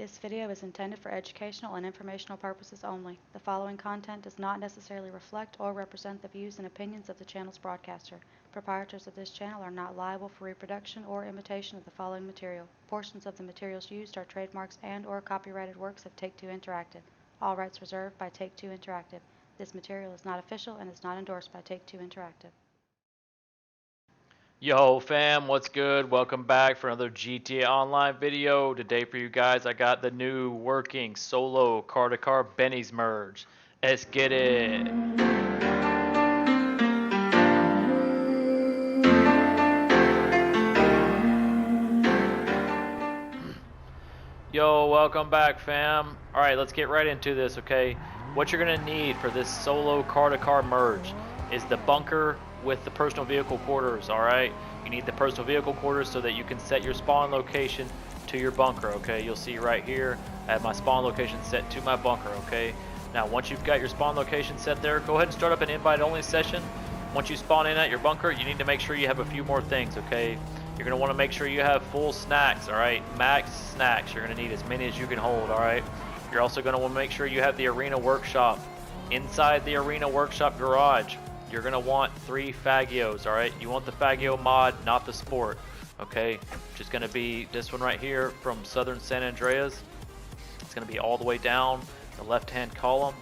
This video is intended for educational and informational purposes only. The following content does not necessarily reflect or represent the views and opinions of the channel's broadcaster. Proprietors of this channel are not liable for reproduction or imitation of the following material. Portions of the materials used are trademarks and/or copyrighted works of Take-Two Interactive. All rights reserved by Take-Two Interactive. This material is not official and is not endorsed by Take-Two Interactive. Yo fam, what's good? Welcome back for another GTA Online video. Today for you guys, I got the new working solo car-to-car Benny's merge. Let's get it. Yo, welcome back fam. Alright, let's get right into this, okay? What you're gonna need for this solo car-to-car merge is the bunker with the personal vehicle quarters, alright? You need the personal vehicle quarters so that you can set your spawn location to your bunker, okay? You'll see right here, I have my spawn location set to my bunker, okay? Now, once you've got your spawn location set there, go ahead and start up an invite-only session. Once you spawn in at your bunker, you need to make sure you have a few more things, okay? You're going to want to make sure you have full snacks, alright? Max snacks. You're going to need as many as you can hold, alright? You're also going to want to make sure you have the arena workshop. Inside the arena workshop garage, you're going to want 3 Fagios, alright? You want the Fagio mod, not the sport, okay? Which is going to be this one right here from Southern San Andreas. It's going to be all the way down the left-hand column.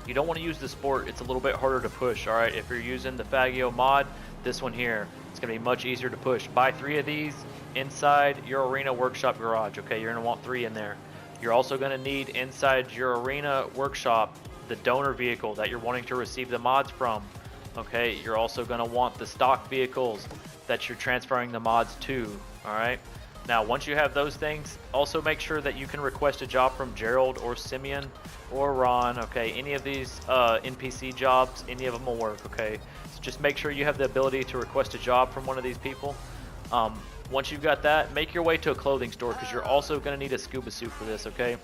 You don't want to use the sport. It's a little bit harder to push, alright? If you're using the Fagio mod, this one here, it's going to be much easier to push. Buy 3 of these inside your arena workshop garage, okay? You're going to want 3 in there. You're also going to need inside your arena workshop the donor vehicle that you're wanting to receive the mods from. Okay, you're also going to want the stock vehicles that you're transferring the mods to, alright? Now, once you have those things, also make sure that you can request a job from Gerald or Simeon or Ron, okay? Any of these NPC jobs, any of them will work, okay? So just make sure you have the ability to request a job from one of these people. Once you've got that, make your way to a clothing store because you're also going to need a scuba suit for this, okay?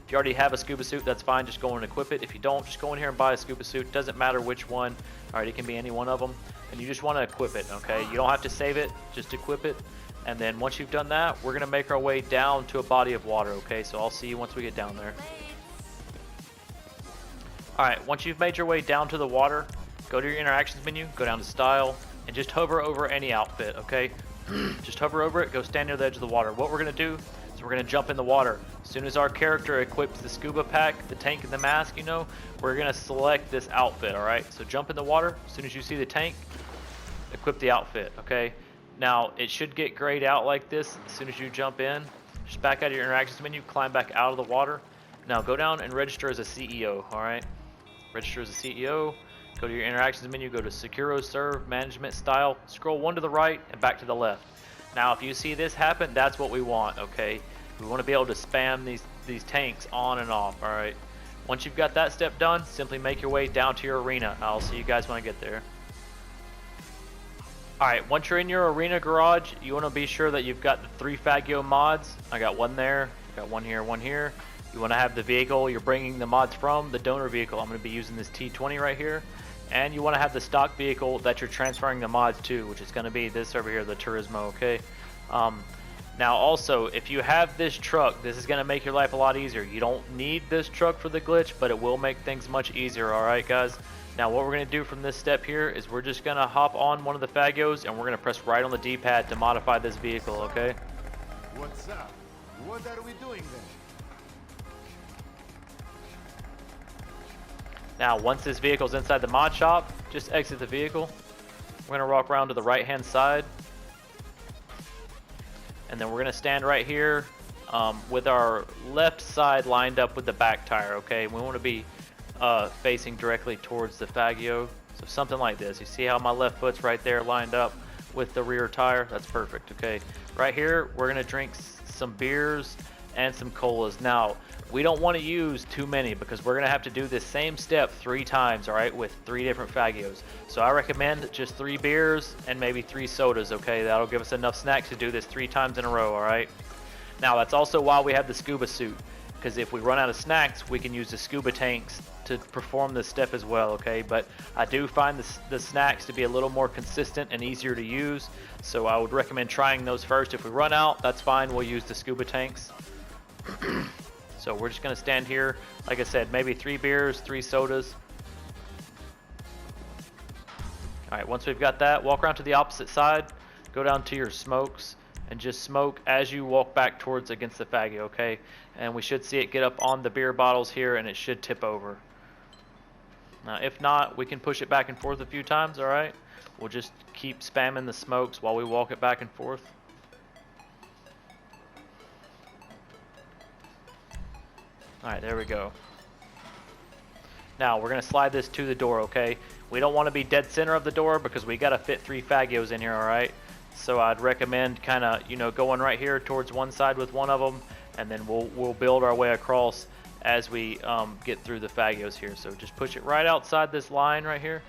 If you already have a scuba suit, that's fine. Just go and equip it. If you don't, just go in here and buy a scuba suit. Doesn't matter which one. All right, it can be any one of them. And you just want to equip it, okay? You don't have to save it. Just equip it. And then once you've done that, we're going to make our way down to a body of water, okay? So I'll see you once we get down there. All right, once you've made your way down to the water, go to your interactions menu, go down to style, and just hover over any outfit, okay? Just hover over it, go stand near the edge of the water. What we're going to do is we're going to jump in the water. As soon as our character equips the scuba pack, the tank, and the mask, you know, we're going to select this outfit, alright? So jump in the water. As soon as you see the tank, equip the outfit, okay? Now, it should get grayed out like this as soon as you jump in. Just back out of your interactions menu, climb back out of the water. Now, go down and register as a CEO, alright? Register as a CEO. Go to your interactions menu, go to Securo Serve, Management Style, scroll 1 to the right and back to the left. Now, if you see this happen, that's what we want, okay? We want to be able to spam these tanks on and off, alright? Once you've got that step done, simply make your way down to your arena. I'll see you guys when I get there. Alright, once you're in your arena garage, you want to be sure that you've got the 3 Fagio mods. I got 1 there, got 1 here, 1 here. You want to have the vehicle you're bringing the mods from, the donor vehicle. I'm going to be using this T20 right here. And you want to have the stock vehicle that you're transferring the mods to, which is going to be this over here, the Turismo, okay? Now also, if you have this truck, this is going to make your life a lot easier. You don't need this truck for the glitch, but it will make things much easier, alright guys? Now what we're going to do from this step here is we're just going to hop on one of the Fagios and we're going to press right on the D-pad to modify this vehicle, okay? What's up? What are we doing then? Now, once this vehicle's inside the mod shop, just exit the vehicle. We're going to walk around to the right-hand side. And then we're going to stand right here with our left side lined up with the back tire, okay? We want to be facing directly towards the Fagio. So something like this. You see how my left foot's right there lined up with the rear tire? That's perfect, okay? Right here, we're going to drink some beers and some colas. Now, we don't want to use too many because we're going to have to do this same step 3 times, alright, with 3 different Fagios. So I recommend just 3 beers and maybe 3 sodas, okay? That'll give us enough snacks to do this 3 times in a row, alright? Now, that's also why we have the scuba suit, because if we run out of snacks, we can use the scuba tanks to perform this step as well, okay? But I do find the snacks to be a little more consistent and easier to use, so I would recommend trying those first. If we run out, that's fine, we'll use the scuba tanks. So we're just gonna stand here, like I said, maybe 3 beers, 3 sodas. All right, once we've got that, walk around to the opposite side, go down to your smokes, and just smoke as you walk back towards against the faggot, okay? And we should see it get up on the beer bottles here, and it should tip over. Now, if not, we can push it back and forth a few times, all right? We'll just keep spamming the smokes while we walk it back and forth. All right, there we go. Now, we're going to slide this to the door, okay? We don't want to be dead center of the door because we got to fit 3 fagios in here, all right? So I'd recommend kind of, you know, going right here towards one side with one of them, and then we'll build our way across as we get through the fagios here. So just push it right outside this line right here.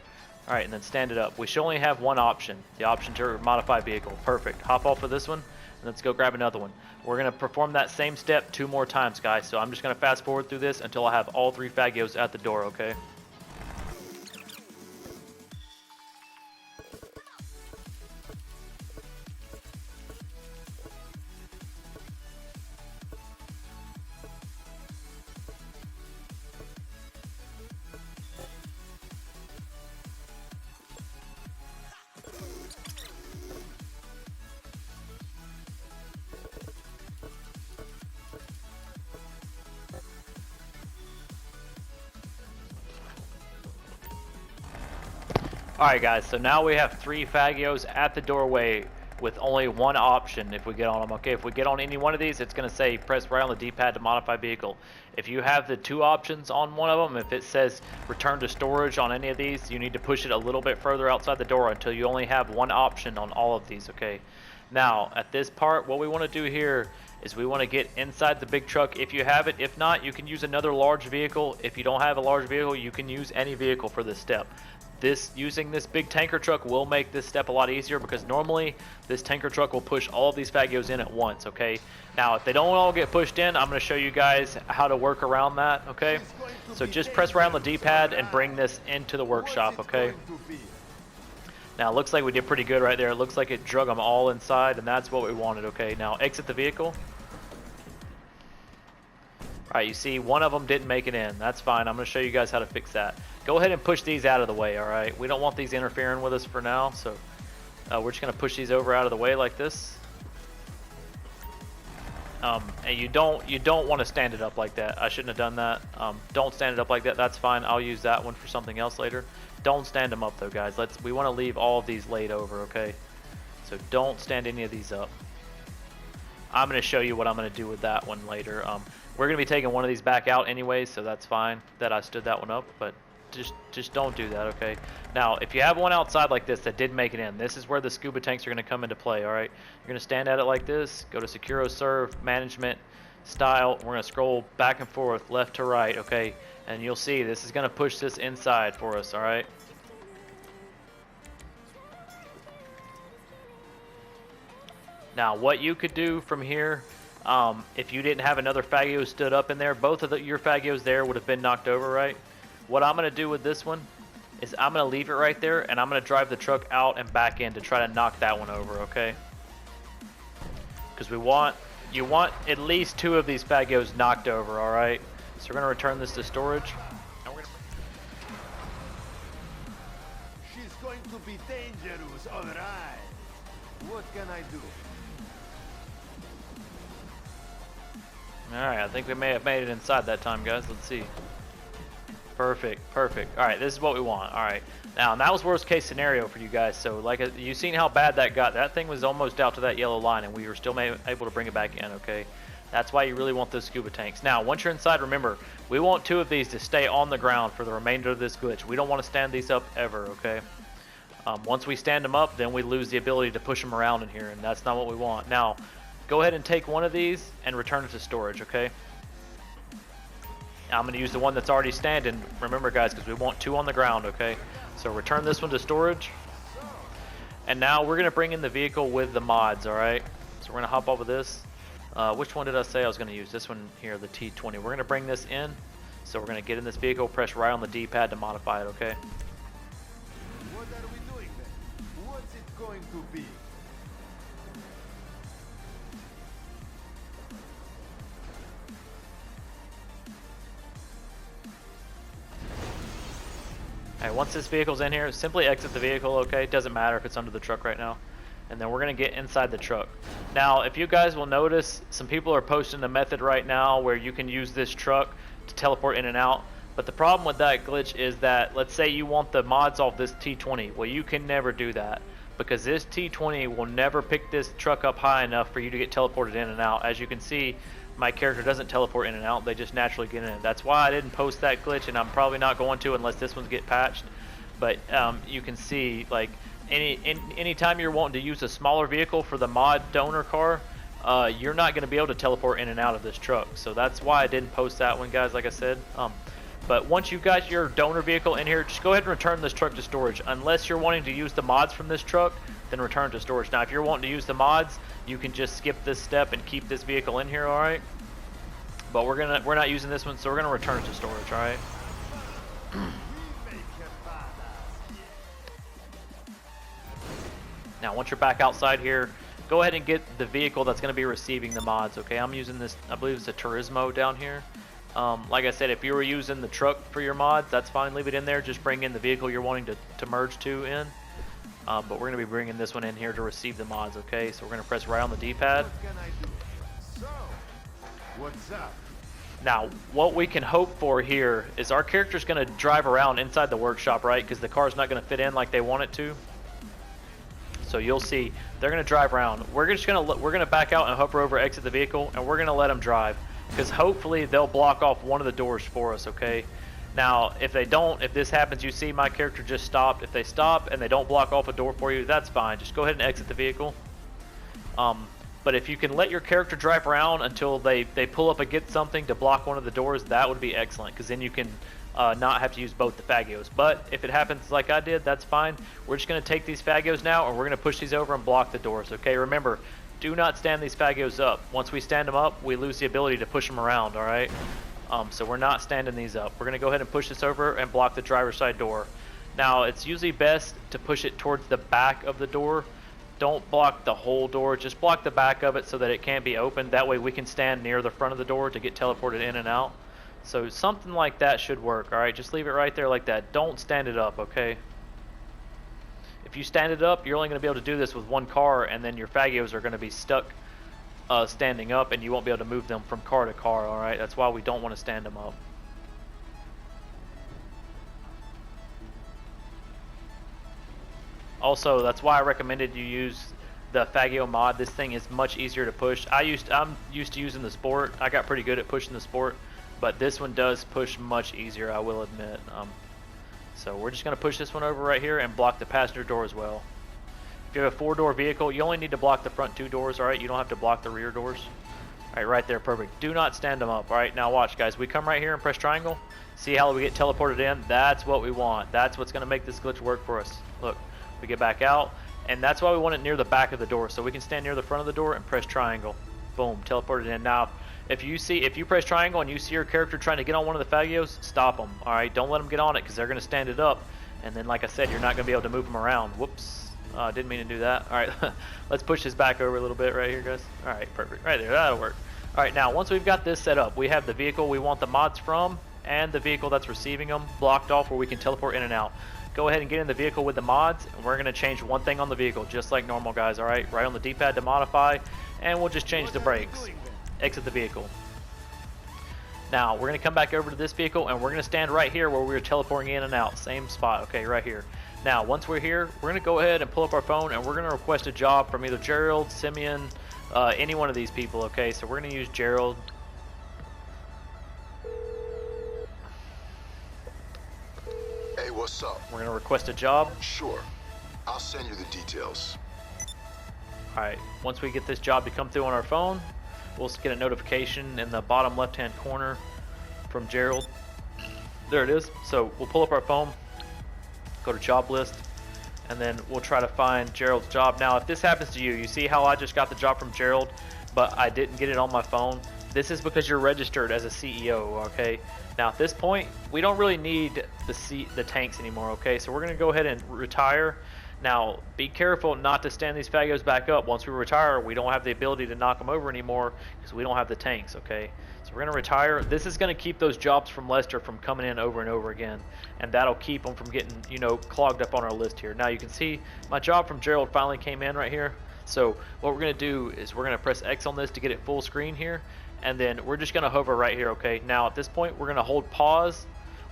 All right, and then stand it up. We should only have one option, the option to modify vehicle. Perfect. Hop off of this one, and let's go grab another one. We're going to perform that same step 2 more times, guys. So I'm just going to fast forward through this until I have all 3 fagios at the door, okay? Alright guys, so now we have 3 fagios at the doorway with only one option if we get on them. Okay, if we get on any one of these, it's going to say press right on the D-pad to modify vehicle. If you have the 2 options on one of them, if it says return to storage on any of these, you need to push it a little bit further outside the door until you only have one option on all of these, okay? Now, at this part, what we want to do here is we want to get inside the big truck if you have it. If not, you can use another large vehicle. If you don't have a large vehicle, you can use any vehicle for this step. Using this big tanker truck will make this step a lot easier because normally this tanker truck will push all of these fagios in at once, okay? Now, if they don't all get pushed in, I'm going to show you guys how to work around that, okay? So just press right on the D-pad and bring this into the workshop, okay? Now, it looks like we did pretty good right there. It looks like it drug them all inside, and that's what we wanted, okay? Now, exit the vehicle. All right, you see one of them didn't make it in. That's fine. I'm going to show you guys how to fix that. Go ahead and push these out of the way, all right? We don't want these interfering with us for now, so we're just going to push these over out of the way like this. And you don't want to stand it up like that. I shouldn't have done that. Don't stand it up like that. That's fine. I'll use that one for something else later. Don't stand them up though, guys. We want to leave all of these laid over, okay? So don't stand any of these up. I'm going to show you what I'm going to do with that one later. We're going to be taking one of these back out anyways, so that's fine that I stood that one up, but just don't do that, okay? Now, if you have one outside like this that did make it in, this is where the scuba tanks are going to come into play, all right? You're going to stand at it like this, go to Securo Serve, Management, Style. We're going to scroll back and forth, left to right, okay? And you'll see this is going to push this inside for us, all right? Now, what you could do from here, if you didn't have another fagio stood up in there, both of your fagios there would have been knocked over, right? What I'm going to do with this one is I'm going to leave it right there, and I'm going to drive the truck out and back in to try to knock that one over, okay? Because you want at least 2 of these fagios knocked over, all right? So we're going to return this to storage. She's going to be dangerous, all right. What can I do? Alright, I think we may have made it inside that time, guys. Let's see. Perfect, perfect. Alright, this is what we want. Alright, now that was worst case scenario for you guys. So, like, you've seen how bad that got. That thing was almost out to that yellow line, and we were still able to bring it back in, okay? That's why you really want those scuba tanks. Now, once you're inside, remember, we want 2 of these to stay on the ground for the remainder of this glitch. We don't want to stand these up ever, okay? Once we stand them up, then we lose the ability to push them around in here, and that's not what we want. Now, go ahead and take one of these and return it to storage, okay? I'm going to use the one that's already standing, remember guys, because we want 2 on the ground, okay? So return this one to storage. And now we're going to bring in the vehicle with the mods, alright? So we're going to hop off of this. Which one did I say I was going to use? This one here, the T20. We're going to bring this in. So we're going to get in this vehicle, press right on the D-pad to modify it, okay? What are we doing then? What's it going to be? Alright, once this vehicle's in here, simply exit the vehicle, okay? It doesn't matter if it's under the truck right now. And then we're going to get inside the truck. Now, if you guys will notice, some people are posting a method right now where you can use this truck to teleport in and out. But the problem with that glitch is that, let's say you want the mods off this T20. Well, you can never do that, because this T20 will never pick this truck up high enough for you to get teleported in and out. As you can see, my character doesn't teleport in and out, they just naturally get in. That's why I didn't post that glitch, and I'm probably not going to unless this one's get patched. But you can see, like, anytime you're wanting to use a smaller vehicle for the mod donor car, you're not going to be able to teleport in and out of this truck. So that's why I didn't post that one, guys, like I said. But once you've got your donor vehicle in here, just go ahead and return this truck to storage. Unless you're wanting to use the mods from this truck, then return to storage. Now, if you're wanting to use the mods, you can just skip this step and keep this vehicle in here, all right? But we're not using this one, so we're gonna return it to storage, all right? Now, once you're back outside here, go ahead and get the vehicle that's gonna be receiving the mods, okay? I'm using this, I believe it's a Turismo down here. Like I said, if you were using the truck for your mods, that's fine, leave it in there. Just bring in the vehicle you're wanting to merge to in. But we're going to be bringing this one in here to receive the mods, okay? So we're going to press right on the D-pad. What can I do? So, what's up? Now, what we can hope for here is our character's going to drive around inside the workshop, right? Because the car's not going to fit in like they want it to. So you'll see, they're going to drive around. We're going to back out and hover over, exit the vehicle, and we're going to let them drive. Because hopefully they'll block off one of the doors for us, okay? Now, if they don't, if this happens, you see my character just stopped. If they stop and they don't block off a door for you, that's fine. Just go ahead and exit the vehicle. But if you can let your character drive around until they pull up against something to block one of the doors, that would be excellent. Because then you can not have to use both the Fagios. But if it happens like I did, that's fine. We're just going to take these Fagios now, and we're going to push these over and block the doors, okay? Remember, do not stand these Fagios up. Once we stand them up, we lose the ability to push them around, alright? So we're not standing these up. We're going to go ahead and push this over and block the driver's side door. Now, it's usually best to push it towards the back of the door. Don't block the whole door. Just block the back of it so that it can't be opened. That way we can stand near the front of the door to get teleported in and out. So something like that should work, alright? Just leave it right there like that. Don't stand it up, okay? If you stand it up, you're only going to be able to do this with one car, and then your Fagios are going to be stuck standing up, and you won't be able to move them from car to car, alright? That's why we don't want to stand them up. Also, that's why I recommended you use the Fagio mod. This thing is much easier to push. I'm used to using the Sport. I got pretty good at pushing the Sport, but this one does push much easier, I will admit. So we're just going to push this one over right here and block the passenger door as well. If you have a 4-door vehicle, you only need to block the front 2 doors, alright? You don't have to block the rear doors. Alright, right there, perfect. Do not stand them up, alright? Now watch, guys. We come right here and press triangle. See how we get teleported in? That's what we want. That's what's going to make this glitch work for us. Look, we get back out, and that's why we want it near the back of the door. So we can stand near the front of the door and press triangle. Boom, teleported in. Now, if you press triangle and you see your character trying to get on one of the Fagios, stop them, alright? Don't let them get on it, because they're going to stand it up. And then, like I said, you're not going to be able to move them around. Whoops. Didn't mean to do that. Alright, let's push this back over a little bit right here, guys. Alright, perfect. Right there, that'll work. Alright, now, once we've got this set up, we have the vehicle we want the mods from, and the vehicle that's receiving them blocked off where we can teleport in and out. Go ahead and get in the vehicle with the mods, and we're going to change one thing on the vehicle, just like normal, guys, alright? Right on the D-pad to modify, and we'll just change the brakes. Exit the vehicle. Now, we're going to come back over to this vehicle, and we're going to stand right here where we were teleporting in and out. Same spot, okay, right here. Now, once we're here, we're going to go ahead and pull up our phone, and we're going to request a job from either Gerald, Simeon, any one of these people, okay? So we're going to use Gerald. Hey, what's up? We're going to request a job. Sure. I'll send you the details. Alright, once we get this job to come through on our phone, we'll get a notification in the bottom left-hand corner from Gerald. There it is. So we'll pull up our phone, go to job list, and then we'll try to find Gerald's job. Now, if this happens to you, you see how I just got the job from Gerald, but I didn't get it on my phone? This is because you're registered as a CEO, okay? Now, at this point, we don't really need the tanks anymore, okay? So we're going to go ahead and retire. Now, be careful not to stand these fagos back up. Once we retire, we don't have the ability to knock them over anymore because we don't have the tanks, okay? So we're going to retire. This is going to keep those jobs from Lester from coming in over and over again, and that'll keep them from getting, you know, clogged up on our list here. Now, you can see my job from Gerald finally came in right here. So what we're going to do is we're going to press X on this to get it full screen here, and then we're just going to hover right here, okay? Now, at this point, we're going to hold pause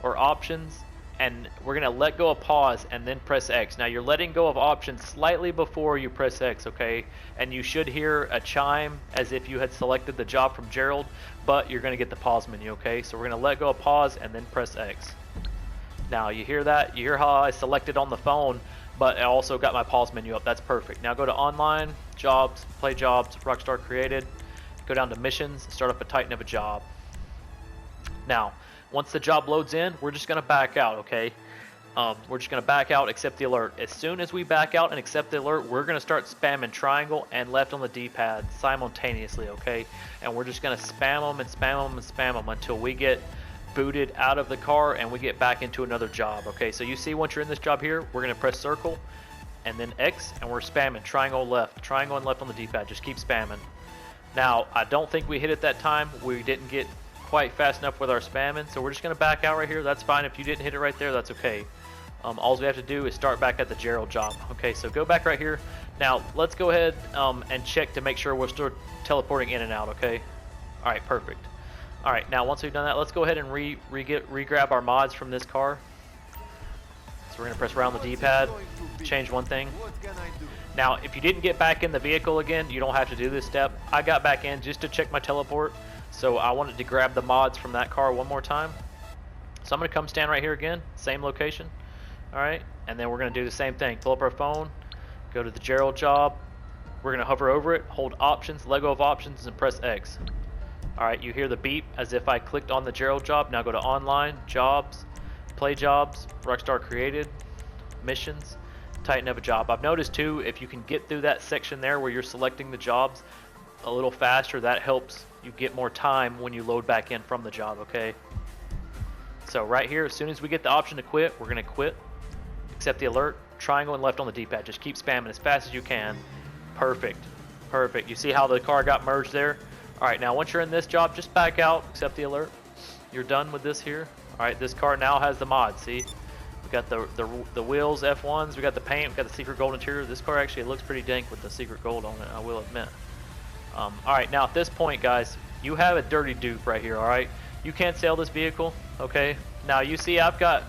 or options, and we're going to let go of pause and then press X. Now you're letting go of options slightly before you press X, okay? And you should hear a chime as if you had selected the job from Gerald, but you're going to get the pause menu, okay? So we're going to let go of pause and then press X. Now you hear that? You hear how I selected on the phone, but I also got my pause menu up. That's perfect. Now go to online, jobs, play jobs, Rockstar created. Go down to missions, start up a Titan of a job. Now, once the job loads in, we're just going to back out, okay? We're just going to back out, accept the alert. As soon as we back out and accept the alert, we're going to start spamming triangle and left on the D-pad simultaneously, okay? And we're just going to spam them and spam them and spam them until we get booted out of the car and we get back into another job, okay? So you see once you're in this job here, we're going to press circle and then X, and we're spamming triangle and left on the D-pad. Just keep spamming. Now, I don't think we hit it that time. We didn't get quite fast enough with our spamming, so we're just going to back out right here. That's fine. If you didn't hit it right there, that's okay. All we have to do is start back at the Gerald job. Okay, so go back right here. Now, let's go ahead and check to make sure we're still teleporting in and out, okay? All right, perfect. All right, now once we've done that, let's go ahead and re-grab our mods from this car. So we're going to press around the D-pad, change one thing. Now, if you didn't get back in the vehicle again, you don't have to do this step. I got back in just to check my teleport. So I wanted to grab the mods from that car one more time. So I'm going to come stand right here again, same location. All right, and then we're going to do the same thing. Pull up our phone, go to the Gerald job. We're going to hover over it, hold options, let go of options, and press X. All right, you hear the beep as if I clicked on the Gerald job. Now go to online, jobs, play jobs, Rockstar created, missions, Titan of a job. I've noticed too, if you can get through that section there where you're selecting the jobs a little faster, that helps you get more time when you load back in from the job, okay? So right here, as soon as we get the option to quit, we're gonna quit, accept the alert, triangle and left on the D-pad. Just keep spamming as fast as you can. Perfect, perfect. You see how the car got merged there? All right, now once you're in this job, just back out, accept the alert. You're done with this here. All right, this car now has the mod, see? We got the wheels, F1s, we got the paint, we got the secret gold interior. This car actually looks pretty dank with the secret gold on it, I will admit. All right, now at this point, guys, you have a dirty dupe right here, all right? You can't sell this vehicle, okay? Now, you see I've got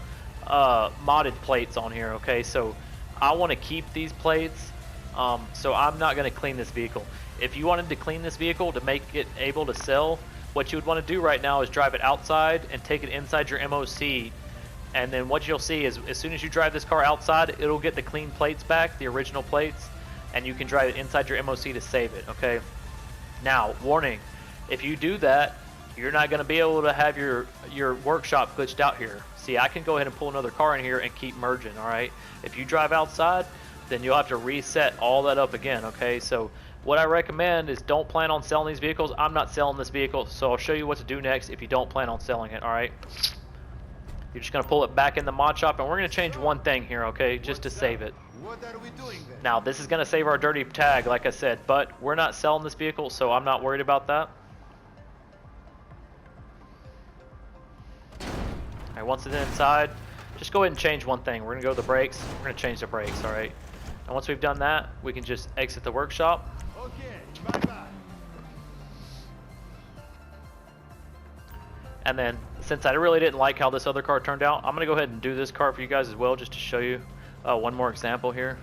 modded plates on here, okay? So I want to keep these plates, so I'm not going to clean this vehicle. If you wanted to clean this vehicle to make it able to sell, what you would want to do right now is drive it outside and take it inside your MOC. And then what you'll see is as soon as you drive this car outside, it'll get the clean plates back, the original plates, and you can drive it inside your MOC to save it, okay? Now, warning, if you do that, you're not going to be able to have your workshop glitched out here. See, I can go ahead and pull another car in here and keep merging, all right? If you drive outside, then you'll have to reset all that up again, okay? So what I recommend is don't plan on selling these vehicles. I'm not selling this vehicle, so I'll show you what to do next if you don't plan on selling it, all right? You're just going to pull it back in the mod shop, and we're going to change one thing here, okay, just to save it. What are we doing then? Now, this is going to save our dirty tag, like I said, but we're not selling this vehicle, so I'm not worried about that. All right, once it's inside, just go ahead and change one thing. We're going to go to the brakes. We're going to change the brakes, all right? And once we've done that, we can just exit the workshop. Okay, bye-bye. And then, since I really didn't like how this other car turned out, I'm going to go ahead and do this car for you guys as well, just to show you one more example here.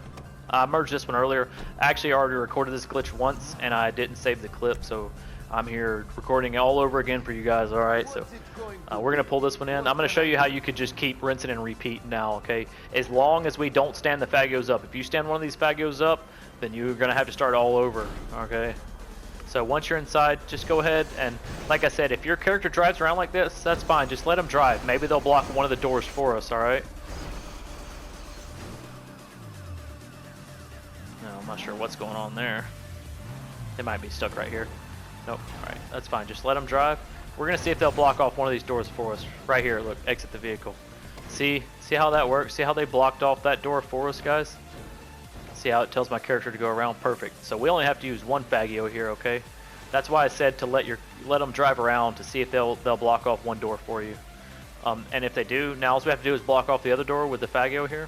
I merged this one earlier. I actually already recorded this glitch once, and I didn't save the clip, so I'm here recording it all over again for you guys, alright? So we're going to pull this one in. I'm going to show you how you could just keep rinsing and repeating now, okay? As long as we don't stand the fagos up. If you stand one of these fagos up, then you're going to have to start all over, okay? So once you're inside, just go ahead and, like I said, if your character drives around like this, that's fine. Just let them drive. Maybe they'll block one of the doors for us, alright? No, I'm not sure what's going on there. They might be stuck right here. Nope. Alright, that's fine. Just let them drive. We're going to see if they'll block off one of these doors for us. Right here, look, exit the vehicle. See how that works? See how they blocked off that door for us, guys? See how it tells my character to go around? Perfect. So we only have to use one Fagio here, okay? That's why I said to let them drive around to see if they'll block off one door for you. And if they do, now all we have to do is block off the other door with the Fagio here.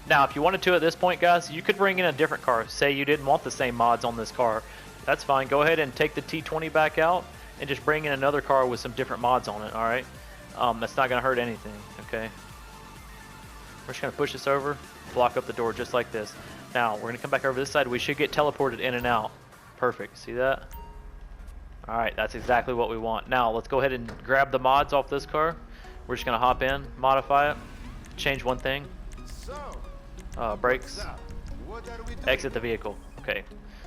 Now, if you wanted to at this point, guys, you could bring in a different car. Say you didn't want the same mods on this car. That's fine. Go ahead and take the T20 back out and just bring in another car with some different mods on it, all right? That's not going to hurt anything, okay? We're just going to push this over, block up the door just like this. Now, we're going to come back over this side. We should get teleported in and out. Perfect. See that? All right, that's exactly what we want. Now, let's go ahead and grab the mods off this car. We're just going to hop in, modify it, change one thing. Brakes, exit the vehicle. Okay,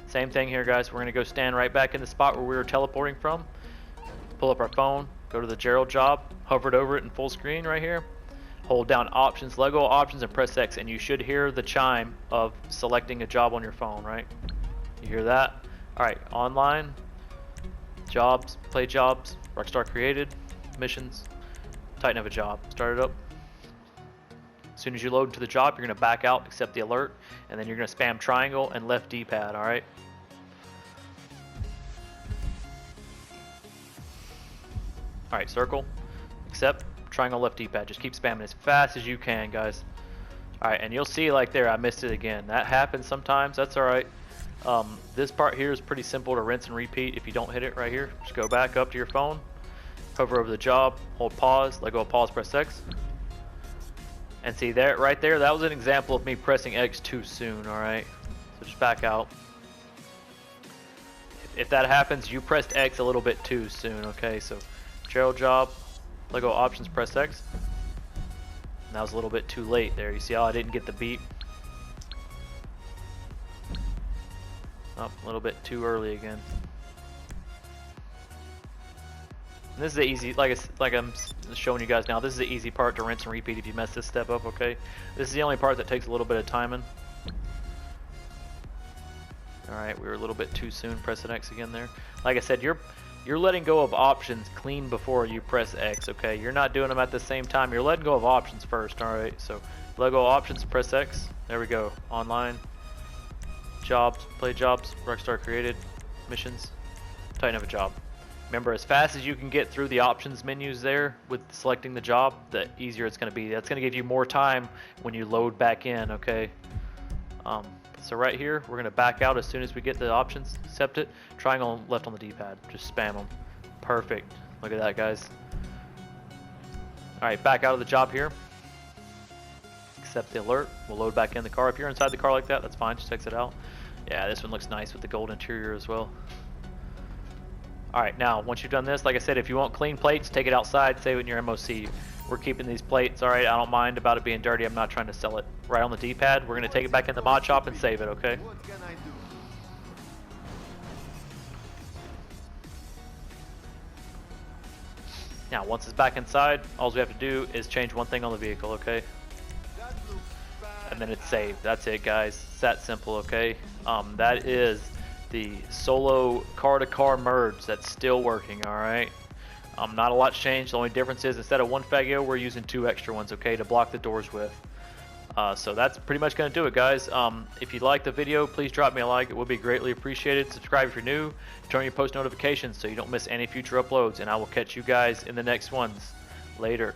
same thing here, guys. We're going to go stand right back in the spot where we were teleporting from. Pull up our phone, go to the Gerald job, hover it over it in full screen right here. Hold down options, let go of options, and press X, and you should hear the chime of selecting a job on your phone, right? You hear that? All right, online, jobs, play jobs, Rockstar created, missions, Titan of a job. Start it up. As soon as you load into the job, you're going to back out, accept the alert, and then you're going to spam triangle and left D-pad, all right? All right, circle, accept, triangle, left D-pad. Just keep spamming as fast as you can, guys. All right, and you'll see like there, I missed it again. That happens sometimes. That's all right. This part here is pretty simple to rinse and repeat if you don't hit it right here. Just go back up to your phone, hover over the job, hold pause, let go of pause, press X. And see there, right there, that was an example of me pressing X too soon, all right? So just back out. If that happens, you pressed X a little bit too soon, okay? So Gerald job, let go of options, press X. And that was a little bit too late there. You see how I didn't get the beep? Oh, a little bit too early again. And this is the easy, like I'm showing you guys now, this is the easy part to rinse and repeat if you mess this step up, okay? This is the only part that takes a little bit of timing. Alright, we were a little bit too soon pressing X again there. Like I said, you're letting go of options clean before you press X, okay? You're not doing them at the same time. You're letting go of options first, alright? So let go of options, press X. There we go. Online, jobs, play jobs, Rockstar created, missions, Titan of a job. Remember, as fast as you can get through the options menus there with selecting the job, the easier it's going to be. That's going to give you more time when you load back in, okay? So right here, we're going to back out as soon as we get the options, accept it, triangle left on the D-pad, just spam them. Perfect. Look at that, guys. Alright, back out of the job here. Accept the alert. We'll load back in the car. If you're inside the car like that, that's fine, just exit out. Yeah, this one looks nice with the gold interior as well. Alright, now, once you've done this, like I said, if you want clean plates, take it outside, save it in your MOC. We're keeping these plates, alright? I don't mind about it being dirty. I'm not trying to sell it. Right on the D-pad, we're going to take it back in the mod shop and save it, okay? What can I do? Now, once it's back inside, all we have to do is change one thing on the vehicle, okay? That looks bad. And then it's saved. That's it, guys. It's that simple, okay? That is the solo car-to-car merge that's still working, alright? Not a lot's changed. The only difference is instead of one Fagio, we're using 2 extra ones, okay, to block the doors with. So that's pretty much going to do it, guys. If you like the video, please drop me a like. It would be greatly appreciated. Subscribe if you're new. Turn on your post notifications so you don't miss any future uploads, and I will catch you guys in the next ones. Later.